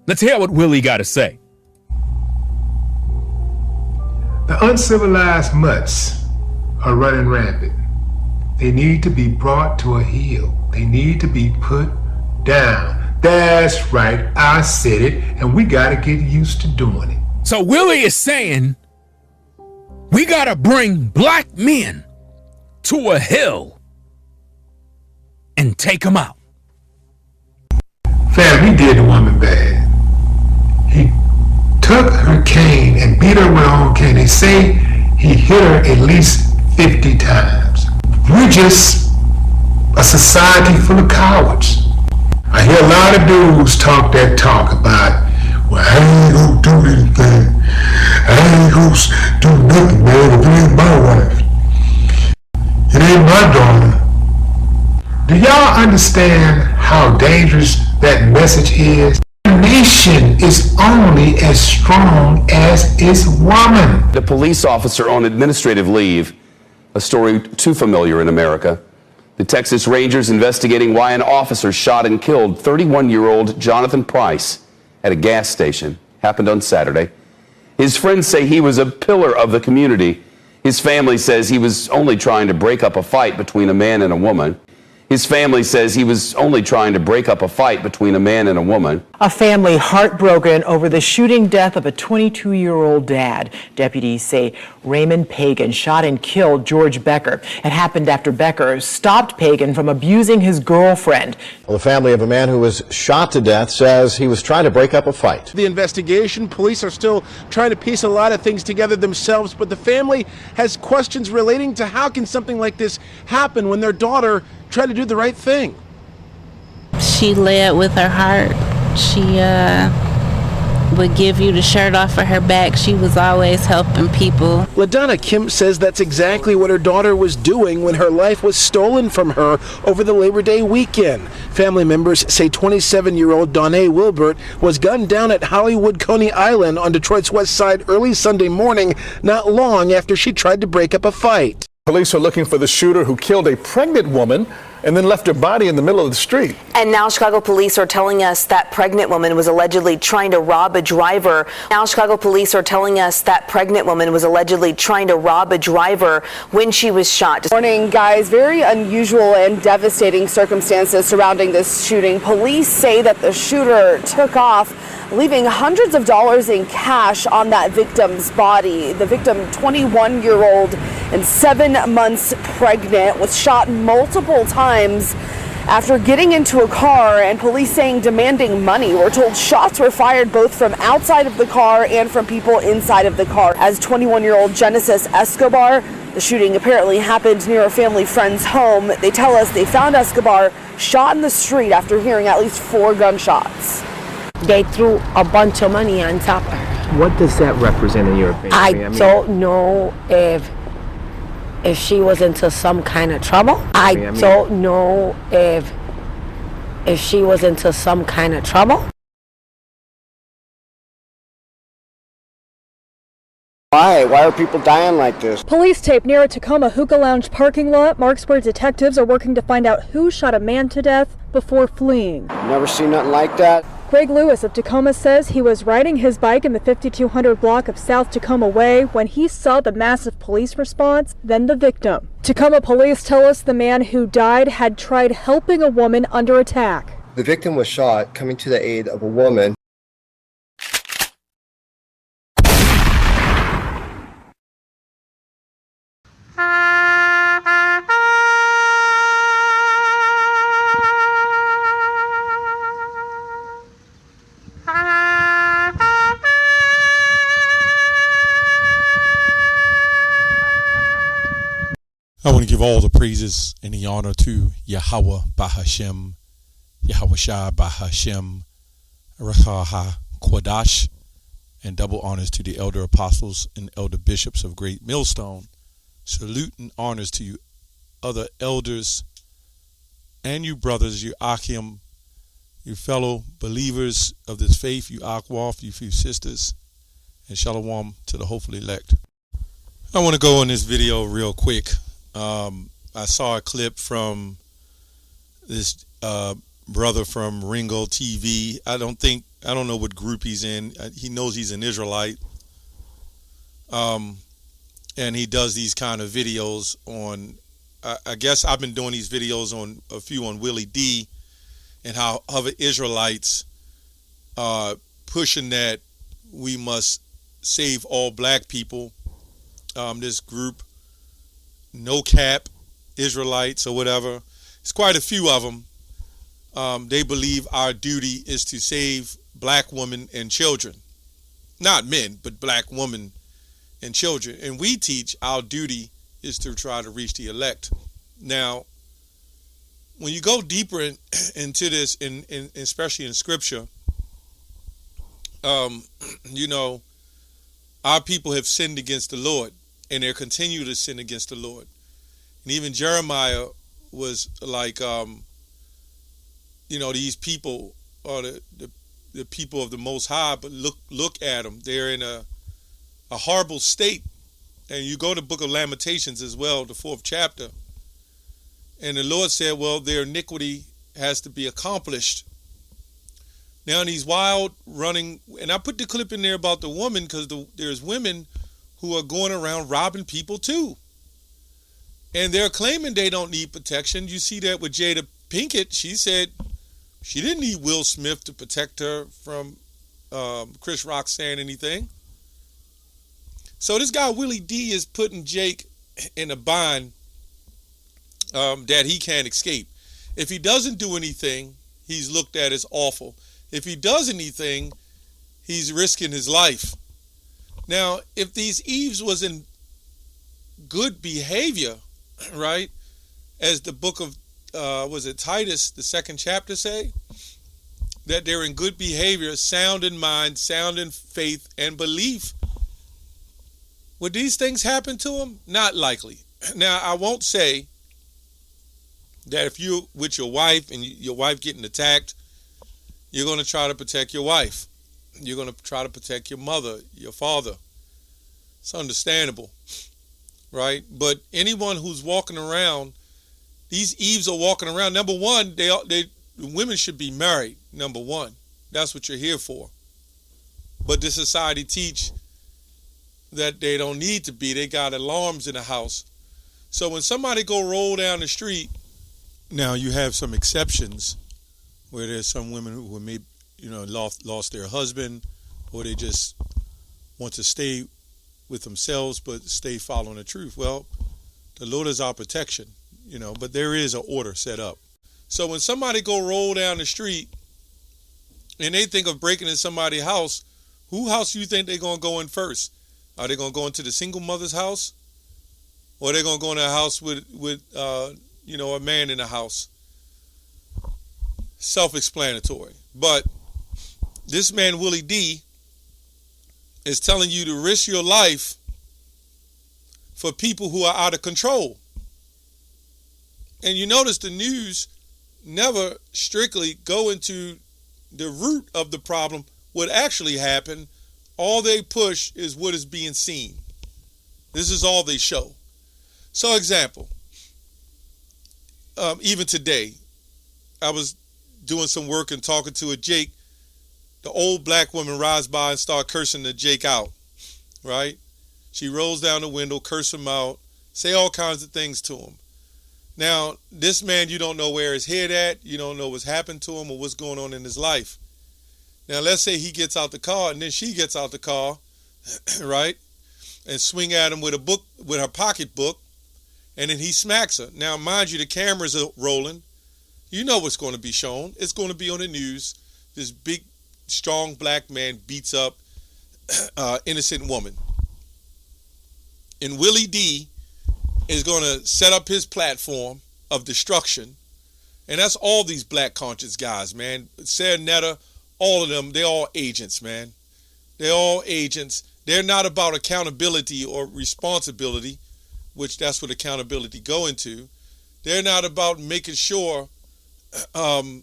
Let's hear what Willy got to say. The uncivilized mutts are running rampant. They need to be brought to a heel. They need to be put down. That's right, I said it, and we gotta get used to doing it. So Willy is saying we gotta bring black men to a hill and take them out. Fam, he did the woman bad. He took her cane and beat her with her own cane. They say he hit her at least 50 times. We're just a society full of cowards. I hear a lot of dudes talk that talk about, well, I ain't gonna do anything. I ain't gonna do nothing, man, if it ain't my wife. It ain't my daughter. Do y'all understand how dangerous that message is? A nation is only as strong as its woman. A police officer on administrative leave, a story too familiar in America. The Texas Rangers investigating why an officer shot and killed 31-year-old Jonathan Price at a gas station. Happened on Saturday. His friends say he was a pillar of the community. His family says he was only trying to break up a fight between a man and a woman. His family says he was only trying to break up a fight between a man and a woman. A family heartbroken over the shooting death of a 22-year-old dad. Deputies say Raymond Pagan shot and killed George Becker. It happened after Becker stopped Pagan from abusing his girlfriend. Well, the family of a man who was shot to death says he was trying to break up a fight. The investigation, police are still trying to piece a lot of things together themselves, but the family has questions relating to how can something like this happen when their daughter tried to do the right thing. She led with her heart. She would give you the shirt off of her back. She was always helping people. LaDonna Kim says that's exactly what her daughter was doing when her life was stolen from her over the Labor Day weekend. Family members say 27-year-old Dawnae Wilbert was gunned down at Hollywood Coney Island on Detroit's west side early Sunday morning, not long after she tried to break up a fight. Police are looking for the shooter who killed a pregnant woman and then left her body in the middle of the street. And now Chicago police are telling us that pregnant woman was allegedly trying to rob a driver. Now Chicago police are telling us that pregnant woman was allegedly trying to rob a driver when she was shot. Morning, guys. Very unusual and devastating circumstances surrounding this shooting. Police say that the shooter took off, leaving hundreds of dollars in cash on that victim's body. The victim, 21-year-old and 7 months pregnant, was shot multiple times after getting into a car, and police saying demanding money. We're told shots were fired both from outside of the car and from people inside of the car. As 21-year-old Genesis Escobar, the shooting apparently happened near a family friend's home. They tell us they found Escobar shot in the street after hearing at least 4 gunshots. They threw a bunch of money on top of her. What does that represent in your opinion? I don't know if she was into some kind of trouble. I don't know if she was into some kind of trouble. Why are people dying like this? Police tape near a Tacoma hookah lounge parking lot marks where detectives are working to find out who shot a man to death before fleeing. Never seen nothing like that. Greg Lewis of Tacoma says he was riding his bike in the 5200 block of South Tacoma Way when he saw the massive police response, then the victim. Tacoma police tell us the man who died had tried helping a woman under attack. The victim was shot coming to the aid of a woman. I want to give all the praises and the honor to Yahweh Bahashem, Yahweh Shai Bahashem, Rechaha Kodash, and double honors to the elder apostles and elder bishops of Great Millstone. Salute and honors to you other elders and you brothers, you Achim, you fellow believers of this faith, you Akwaf, you few sisters, and Shalom to the hopeful elect. I want to go in this video real quick. I saw a clip from this brother from Ringo TV. I don't know what group he's in. He knows he's an Israelite. And he does these kind of videos on, I guess I've been doing these videos on a few on Willy D, and how other Israelites pushing that we must save all black people. This group, No Cap Israelites or whatever, it's quite a few of them. They believe our duty is to save black women and children. Not men, but black women and children. And we teach our duty is to try to reach the elect. Now, when you go deeper into this, especially in Scripture, you know, our people have sinned against the Lord, and they continue to sin against the Lord. And even Jeremiah was like, you know, these people are the people of the Most High, but look at them. They're in a horrible state. And you go to the book of Lamentations as well, the 4th chapter. And the Lord said, well, their iniquity has to be accomplished. Now, these wild running, and I put the clip in there about the woman because there's women who are going around robbing people too. And they're claiming they don't need protection. You see that with Jada Pinkett. She said she didn't need Will Smith to protect her from Chris Rock saying anything. So this guy Willy D is putting Jake in a bind that he can't escape. If he doesn't do anything, he's looked at as awful. If he does anything, he's risking his life. Now, if these Eves was in good behavior, right, as the book of, was it Titus, the 2nd chapter say, that they're in good behavior, sound in mind, sound in faith and belief, would these things happen to them? Not likely. Now, I won't say that if you're with your wife and your wife getting attacked, you're going to try to protect your wife. You're going to try to protect your mother, your father. It's understandable, right? But anyone who's walking around, these Eves are walking around. Number one, women should be married. Number one, that's what you're here for. But this society teach that they don't need to be. They got alarms in the house. So when somebody go roll down the street, now you have some exceptions where there's some women who may, lost their husband, or they just want to stay with themselves but stay following the truth. Well, the Lord is our protection, but there is an order set up. So when somebody go roll down the street and they think of breaking in somebody's house, whose house do you think they're going to go in first? Are they going to go into the single mother's house? Or are they going to go in a house with a man in the house? Self-explanatory. But this man, Willy D, is telling you to risk your life for people who are out of control. And you notice the news never strictly go into the root of the problem, what actually happened. All they push is what is being seen. This is all they show. So, example, even today, I was doing some work and talking to a Jake. The old black woman rides by and start cursing the Jake out, right? She rolls down the window, curse him out, say all kinds of things to him. Now, this man, you don't know where his head at. You don't know what's happened to him or what's going on in his life. Now, let's say he gets out the car and then she gets out the car, right, and swing at him with a book, with her pocketbook, and then he smacks her. Now, mind you, the cameras are rolling. You know what's going to be shown. It's going to be on the news. This big, strong black man beats up innocent woman. And Willy D is going to set up his platform of destruction. And that's all these black conscious guys, man. Sarah Netta, all of them, they're all agents, man. They're all agents. They're not about accountability or responsibility, which that's what accountability go into. They're not about making sure, that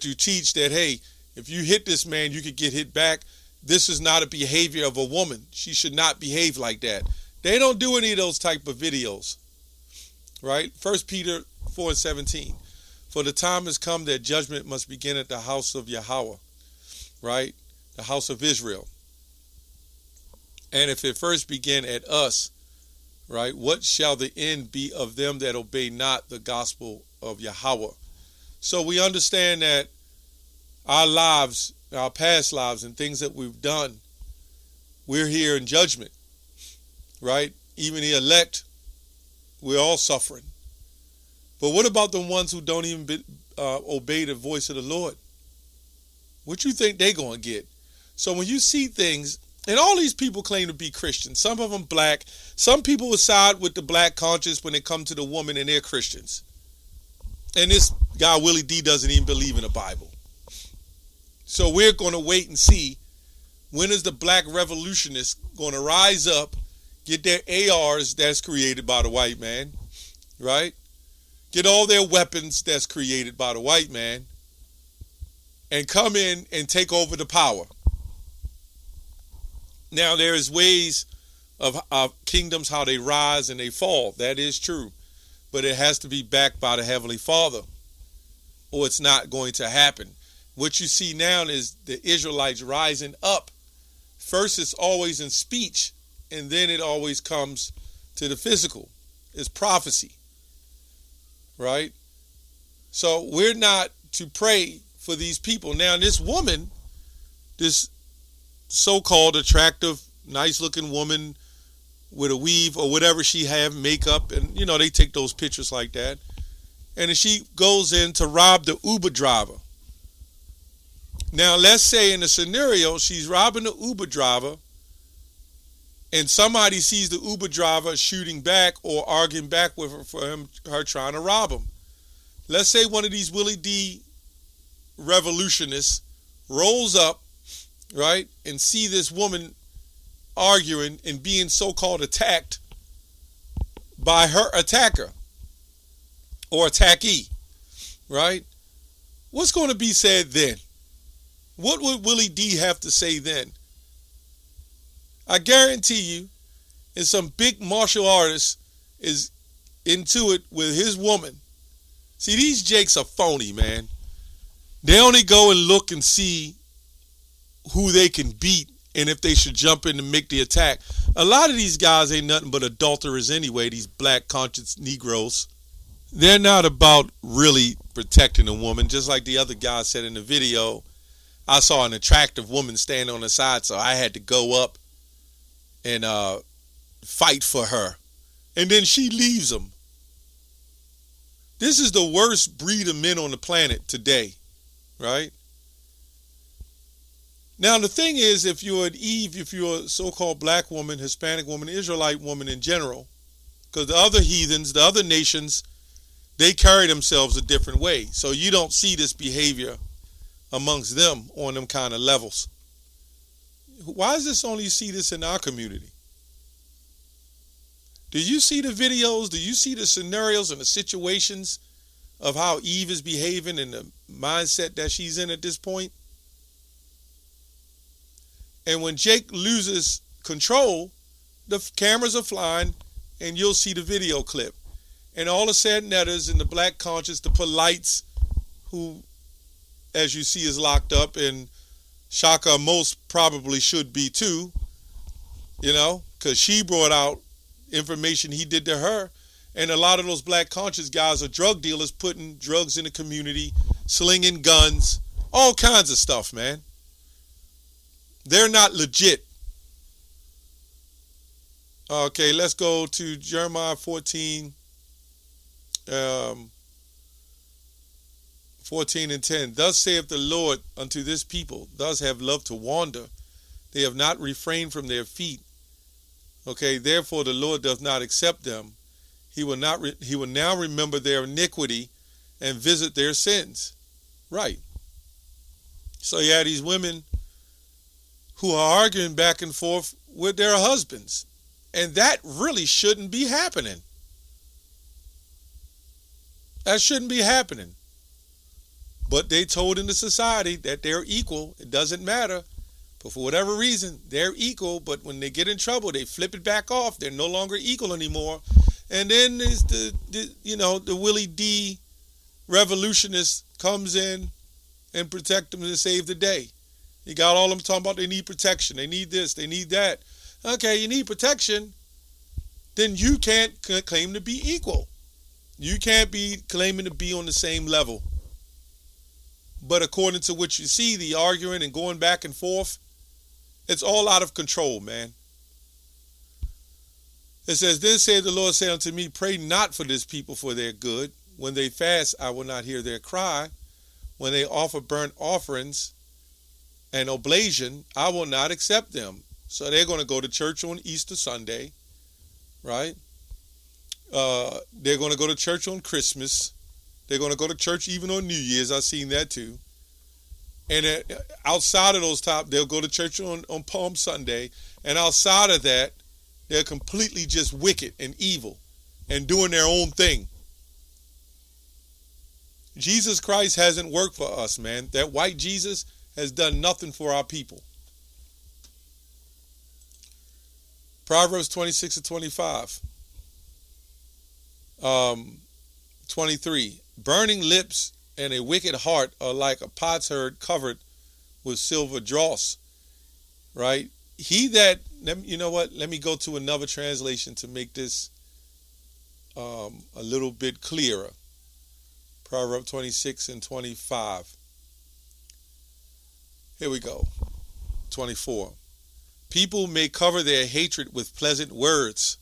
you teach that, hey, if you hit this man, you could get hit back. This is not a behavior of a woman. She should not behave like that. They don't do any of those type of videos, right? 1 Peter 4:17. For the time has come that judgment must begin at the house of Yahweh, right? The house of Israel. And if it first begin at us, right, what shall the end be of them that obey not the gospel of Yahweh? So we understand that our lives, our past lives and things that we've done, we're here in judgment, right? Even the elect, we're all suffering. But what about the ones who don't even obey the voice of the Lord? What you think they're going to get? So when you see things, and all these people claim to be Christians, some of them black, some people will side with the black conscience when it comes to the woman and they're Christians. And this guy, Willy D, doesn't even believe in the Bible. So we're going to wait and see when is the black revolutionists going to rise up, get their ARs that's created by the white man, right? Get all their weapons that's created by the white man and come in and take over the power. Now, there is ways of kingdoms, how they rise and they fall. That is true. But it has to be backed by the Heavenly Father, or it's not going to happen. What you see now is the Israelites rising up. First, it's always in speech, and then it always comes to the physical. It's prophecy, right? So we're not to pray for these people. Now, this woman, this so-called attractive, nice-looking woman with a weave or whatever she have, makeup, and, you know, they take those pictures like that. And then she goes in to rob the Uber driver. Now, let's say in the scenario, she's robbing the Uber driver and somebody sees the Uber driver shooting back or arguing back with her for her trying to rob him. Let's say one of these Willy D revolutionists rolls up, right, and see this woman arguing and being so-called attacked by her attacker or attackee, right? What's going to be said then? What would Willy D have to say then? I guarantee you, and some big martial artist is into it with his woman. See, these jakes are phony, man. They only go and look and see who they can beat and if they should jump in and make the attack. A lot of these guys ain't nothing but adulterers anyway, these black conscious Negroes. They're not about really protecting a woman, just like the other guy said in the video. I saw an attractive woman stand on the side, so I had to go up and fight for her. And then she leaves him. This is the worst breed of men on the planet today, right? Now, the thing is, if you're an Eve, if you're a so-called black woman, Hispanic woman, Israelite woman in general, because the other heathens, the other nations, they carry themselves a different way. So you don't see this behavior amongst them on them kind of levels. Why is this only you see this in our community? Do you see the videos? Do you see the scenarios and the situations of how Eve is behaving and the mindset that she's in at this point? And when Jake loses control, the cameras are flying and you'll see the video clip. And all the sad netters and the black conscious, the polites, who, as you see, is locked up, and Shaka most probably should be too, you know, because she brought out information he did to her. And a lot of those black conscious guys are drug dealers, putting drugs in the community, slinging guns, all kinds of stuff, man. They're not legit. Okay, let's go to Jeremiah 14, 14 and 10. Thus saith the Lord unto this people, thus have loved to wander. They have not refrained from their feet. Okay, therefore the Lord doth not accept them. He will now remember their iniquity and visit their sins. Right. So you have these women who are arguing back and forth with their husbands. And that really shouldn't be happening. That shouldn't be happening. But they told in the society that they're equal. It doesn't matter. But for whatever reason, they're equal. But when they get in trouble, they flip it back off. They're no longer equal anymore. And then there's the Willy D revolutionist comes in and protect them and save the day. You got all of them talking about they need protection. They need this. They need that. Okay, you need protection. Then you can't claim to be equal. You can't be claiming to be on the same level. But according to what you see, the arguing and going back and forth, it's all out of control, man. It says, then said the Lord, say unto me, pray not for this people for their good. When they fast, I will not hear their cry. When they offer burnt offerings and oblation, I will not accept them. So they're going to go to church on Easter Sunday, right? They're going to go to church on Christmas. They're going to go to church even on New Year's. I've seen that too. And outside of those they'll go to church on Palm Sunday. And outside of that, they're completely just wicked and evil and doing their own thing. Jesus Christ hasn't worked for us, man. That white Jesus has done nothing for our people. Proverbs 26 and 25. 23. Burning lips and a wicked heart are like a potsherd covered with silver dross. Right? He that, you know what? Let me go to another translation to make this a little bit clearer. Proverbs 26 and 25. Here we go. 24. People may cover their hatred with pleasant words,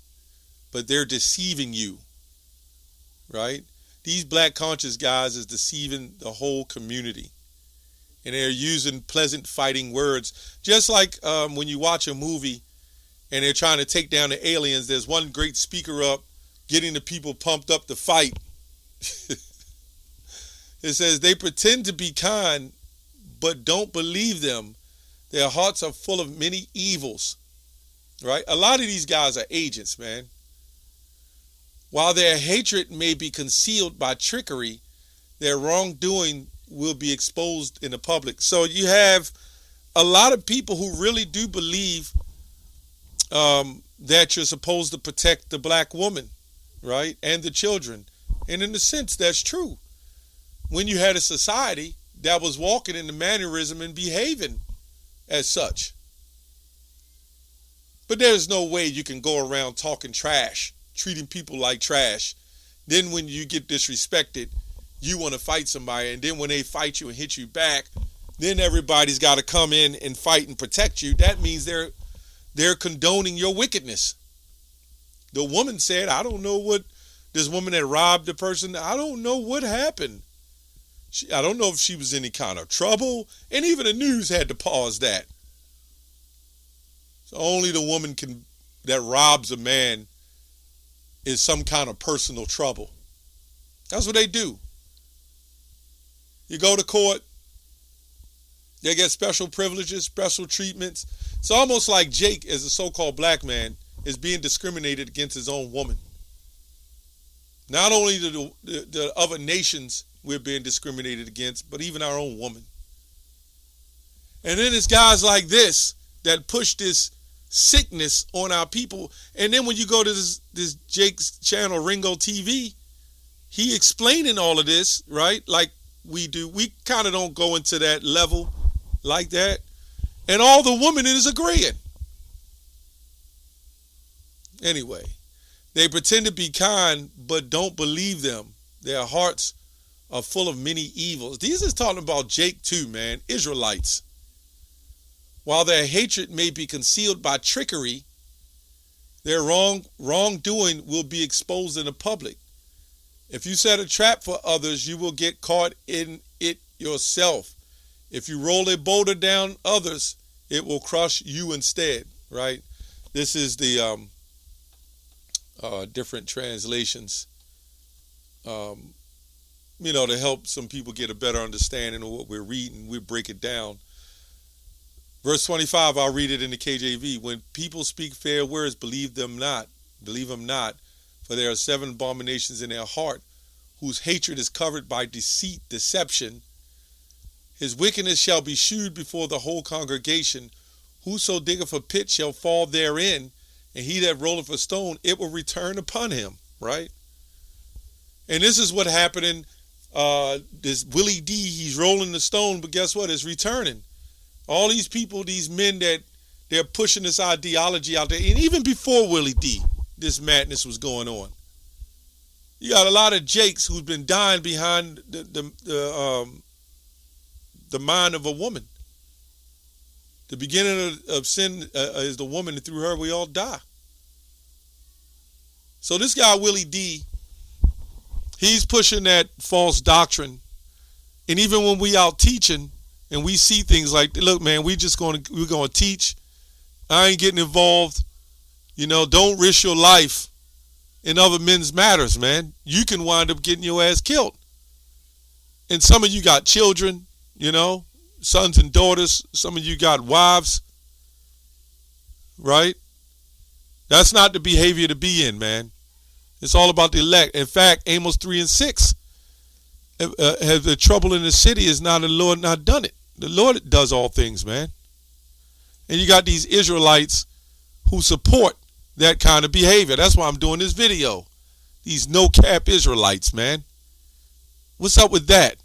but they're deceiving you. Right? These black conscious guys is deceiving the whole community. And they're using pleasant fighting words. Just like when you watch a movie and they're trying to take down the aliens, there's one great speaker up getting the people pumped up to fight. It says, they pretend to be kind, but don't believe them. Their hearts are full of many evils. Right? A lot of these guys are agents, man. While their hatred may be concealed by trickery, their wrongdoing will be exposed in the public. So you have a lot of people who really do believe that you're supposed to protect the black woman, right? And the children. And in a sense, that's true. When you had a society that was walking in the mannerism and behaving as such. But there's no way you can go around talking trash, treating people like trash. Then when you get disrespected, you want to fight somebody. And then when they fight you and hit you back, then everybody's got to come in and fight and protect you. That means they're condoning your wickedness. The woman said, I don't know what, this woman that robbed the person, I don't know what happened. I don't know if she was in any kind of trouble. And even the news had to pause that. So only the woman that robs a man is some kind of personal trouble. That's what they do. You go to court, they get special privileges, special treatments. It's almost like Jake, as a so-called black man, is being discriminated against his own woman. Not only the other nations we're being discriminated against, but even our own woman. And then it's guys like this that push this sickness on our people. And then when you go to this Jake's channel, Ringo TV, he explaining all of this, right? Like we do. We kind of don't go into that level like that. And all the women is agreeing. Anyway, they pretend to be kind, but don't believe them. Their hearts are full of many evils. These is talking about Jake too, man. Israelites. While their hatred may be concealed by trickery, their wrongdoing will be exposed in the public. If you set a trap for others, you will get caught in it yourself. If you roll a boulder down others, it will crush you instead, right? This is the different translations, to help some people get a better understanding of what we're reading. We break it down. Verse 25, I'll read it in the KJV. When people speak fair words, believe them not, for there are 7 abominations in their heart, whose hatred is covered by deceit, deception. His wickedness shall be shewed before the whole congregation. Whoso diggeth a pit shall fall therein, and he that rolleth a stone, it will return upon him, right? And this is what happening This Willy D, he's rolling the stone, but guess what? It's returning. All these people, these men that they're pushing this ideology out there, and even before Willy D, this madness was going on. You got a lot of Jakes who've been dying behind the mind of a woman. The beginning of sin is the woman, and through her we all die. So this guy Willy D, he's pushing that false doctrine, and even when we out teaching and we see things like, look, man, we're gonna teach. I ain't getting involved. You know, don't risk your life in other men's matters, man. You can wind up getting your ass killed. And some of you got children, you know, sons and daughters. Some of you got wives, right? That's not the behavior to be in, man. It's all about the elect. In fact, Amos 3 and 6, have the trouble in the city is not the Lord not done it. The Lord does all things, man. And you got these Israelites who support that kind of behavior. That's why I'm doing this video. These no-cap Israelites, man. What's up with that?